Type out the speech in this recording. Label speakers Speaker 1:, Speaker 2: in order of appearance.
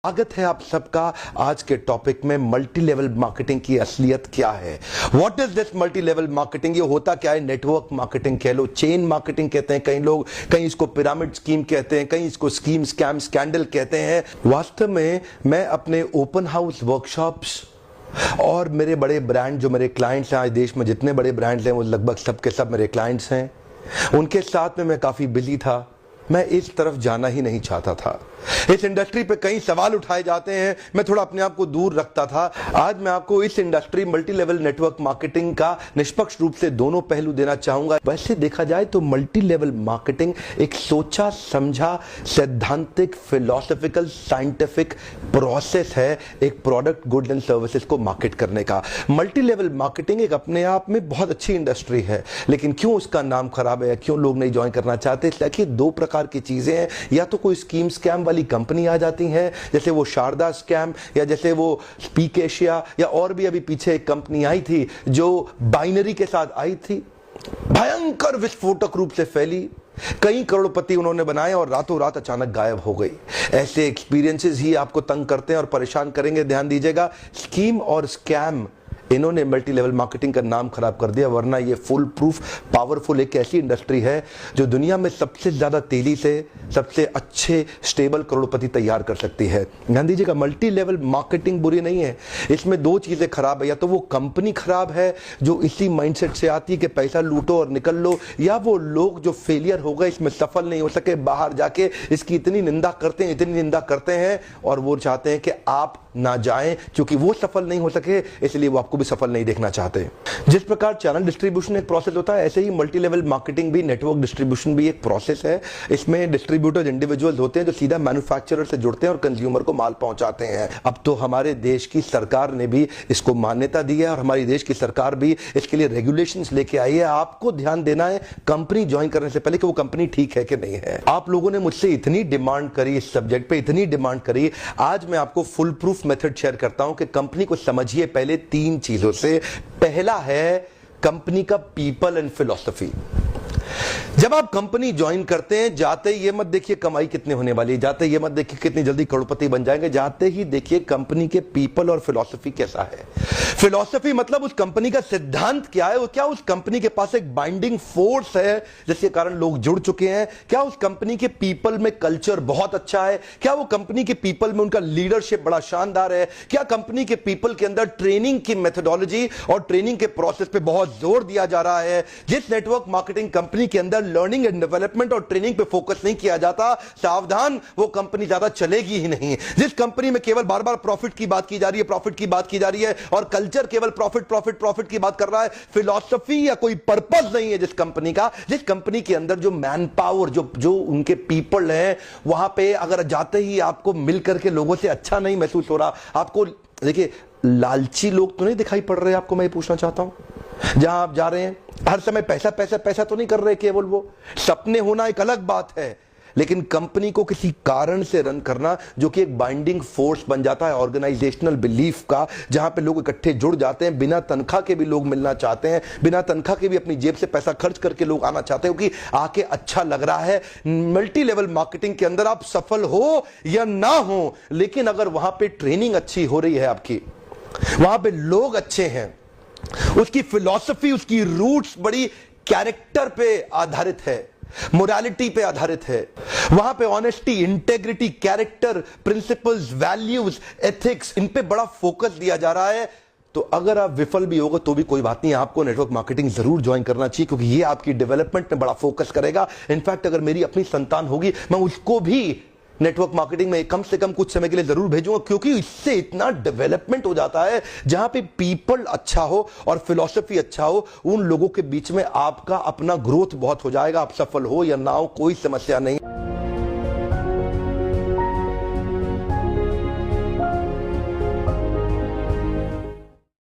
Speaker 1: स्वागत है आप सबका आज के टॉपिक में मल्टी लेवल मार्केटिंग की असलियत क्या है। What is this multi level marketing? ये होता क्या है? नेटवर्क मार्केटिंग कह लो, चेन मार्केटिंग कहते हैं कई लोग, कहीं इसको पिरामिड स्कीम कहते हैं, कहीं इसको स्कीम स्कैम स्कैंडल कहते हैं। वास्तव में मैं अपने ओपन हाउस वर्कशॉप्स और मेरे बड़े ब्रांड जो मेरे क्लाइंट्स हैं, आज देश में जितने बड़े ब्रांड्स हैं वो लगभग सब के सब मेरे क्लाइंट्स हैं, उनके साथ में मैं काफी बिजी था। मैं इस तरफ जाना ही नहीं चाहता था। इस इंडस्ट्री पे कई सवाल उठाए जाते हैं, मैं थोड़ा अपने आप को दूर रखता था। आज मैं आपको इस industry multi level network marketing का निष्पक्ष रूप से दोनों पहलू देना चाहूंगा। वैसे देखा जाए तो मल्टी लेवल मार्केटिंग एक सोचा समझा सैद्धांतिक फिलोसॉफिकल साइंटिफिक प्रोसेस है एक प्रोडक्ट गुड्स एंड सर्विसेज को मार्केट करने का। मल्टी लेवल मार्केटिंग एक अपने आप में बहुत अच्छी इंडस्ट्री है, लेकिन क्यों उसका नाम खराब है, क्यों लोग नहीं ज्वाइन करना चाहते? देखिए, दो प्रकार की चीजें हैं। या तो कोई स्कीम स्कैम वाली कंपनी आ जाती है, जैसे वो शारदा स्कैम या जैसे वो स्पीक एशिया, या और भी अभी पीछे एक कंपनी आई थी जो बाइनरी के साथ आई थी, भयंकर विस्फोटक रूप से फैली, कई करोड़पति उन्होंने बनाए और रातों रात अचानक गायब हो गई। ऐसे एक्सपीरियंसेस ही आपको तंग करते हैं और परेशान करेंगे। ध्यान दीजिएगा, स्कीम और स्कैम इन्होंने मल्टी लेवल मार्केटिंग का नाम खराब कर दिया, वरना ये फुल प्रूफ पावरफुल एक ऐसी इंडस्ट्री है जो दुनिया में सबसे ज्यादा तेजी से सबसे अच्छे स्टेबल करोड़पति तैयार कर सकती है। ध्यान दीजिएगा, मल्टी लेवल मार्केटिंग बुरी नहीं है, इसमें दो चीजें खराब है। या तो वो कंपनी खराब है जो इसी माइंडसेट से आती है कि पैसा लूटो और निकल लो, या वो लोग जो फेलियर हो गए, इसमें सफल नहीं हो सके, बाहर जाके इसकी इतनी निंदा करते हैं और वो चाहते हैं कि आप ना जाएं, क्योंकि वो सफल नहीं हो सके इसलिए वो आपको भी सफल नहीं देखना चाहते। जिस प्रकार चैनल डिस्ट्रीब्यूशन एक प्रोसेस होता है, ऐसे ही मल्टी लेवल मार्केटिंग भी, नेटवर्क डिस्ट्रीब्यूशन भी एक प्रोसेस है। इसमें डिस्ट्रीब्यूटर्स इंडिविजुअल्स होते हैं जो सीधा मैन्युफैक्चरर से जुड़ते हैं और कंज्यूमर को माल पहुंचाते हैं। अब तो हमारे देश की सरकार ने भी इसको मान्यता दी है और हमारी देश की सरकार भी इसके लिए रेगुलेशंस लेके आई है। आपको ध्यान देना है कंपनी ज्वाइन करने से पहले कि वो कंपनी ठीक है कि नहीं है। आप लोगों ने मुझसे इतनी डिमांड करी इस सब्जेक्ट पे, इतनी डिमांड करी, आज मैं आपको फुल प्रूफ मेथड शेयर करता हूं कि कंपनी को समझिए पहले तीन चीजों से। पहला है कंपनी का पीपल एंड फिलॉसफी। जब आप कंपनी ज्वाइन करते हैं, जाते ही ये मत देखिए कमाई कितनी होने वाली है, जाते ही ये मत देखिए कितनी जल्दी करोड़पति बन जाएंगे, जाते ही देखिए कंपनी के पीपल और फिलॉसफी कैसा है। फिलॉसफी मतलब उस कंपनी का सिद्धांत क्या है, क्या उस कंपनी के पास एक बाइंडिंग फोर्स है जिसके कारण लोग जुड़ चुके हैं, क्या उस कंपनी के पीपल में कल्चर बहुत अच्छा है, क्या वो कंपनी के पीपल में उनका लीडरशिप बड़ा शानदार है, क्या कंपनी के पीपल के अंदर ट्रेनिंग की मेथोडोलॉजी और ट्रेनिंग के प्रोसेस पे बहुत जोर दिया जा रहा है। जिस नेटवर्क मार्केटिंग कंपनी के अंदर लर्निंग एंड डेवलपमेंट और ट्रेनिंग पे फोकस नहीं किया जाता, सावधान, वो कंपनी ज्यादा चलेगी ही नहीं। जिस कंपनी में केवल बार बार प्रॉफिट की बात की जा रही है, प्रॉफिट की बात की जा रही है और कल्चर केवल प्रॉफिट प्रॉफिट प्रॉफिट की बात कर रहा है, फिलॉसफी या कोई पर्पस नहीं है जिस कंपनी का, जिस कंपनी के अंदर जो मैन पावर, जो उनके पीपल हैं, वहां पे अगर जाते ही आपको मिलकर के लोगों से अच्छा नहीं महसूस हो रहा, आपको देखिए लालची लोग तो नहीं दिखाई पड़ रहे आपको, मैं पूछना चाहता हूं, जहां आप जा रहे हैं हर समय पैसा पैसा पैसा तो नहीं कर रहे केवल, वो सपने होना एक अलग बात है, लेकिन कंपनी को किसी कारण से रन करना जो कि एक बाइंडिंग फोर्स बन जाता है ऑर्गेनाइजेशनल बिलीफ का, जहां पे लोग इकट्ठे जुड़ जाते हैं, बिना तनख्वाह के भी लोग मिलना चाहते हैं, बिना तनख्वाह के भी अपनी जेब से पैसा खर्च करके लोग आना चाहते हैं क्योंकि आके अच्छा लग रहा है। मल्टी लेवल मार्केटिंग के अंदर आप सफल हो या ना हो, लेकिन अगर वहां पे ट्रेनिंग अच्छी हो रही है आपकी, वहां पे लोग अच्छे हैं, उसकी फिलॉसफी, उसकी रूट्स बड़ी कैरेक्टर पे आधारित है, मोरालिटी पे आधारित है, वहां पे honesty, integrity, character, principles, values, ethics, इन पे बड़ा फोकस दिया जा रहा है, तो अगर आप विफल भी होगा तो भी कोई बात नहीं, आपको नेटवर्क मार्केटिंग जरूर ज्वाइन करना चाहिए क्योंकि ये आपकी डेवलपमेंट में बड़ा फोकस करेगा। इनफैक्ट अगर मेरी अपनी संतान होगी, मैं उसको भी नेटवर्क मार्केटिंग में कम से कम कुछ समय के लिए जरूर भेजूंगा, क्योंकि इससे इतना डेवलपमेंट हो जाता है जहां पे पीपल अच्छा हो और फिलॉसफी अच्छा हो, उन लोगों के बीच में आपका अपना ग्रोथ बहुत हो जाएगा। आप सफल हो या ना हो कोई समस्या नहीं।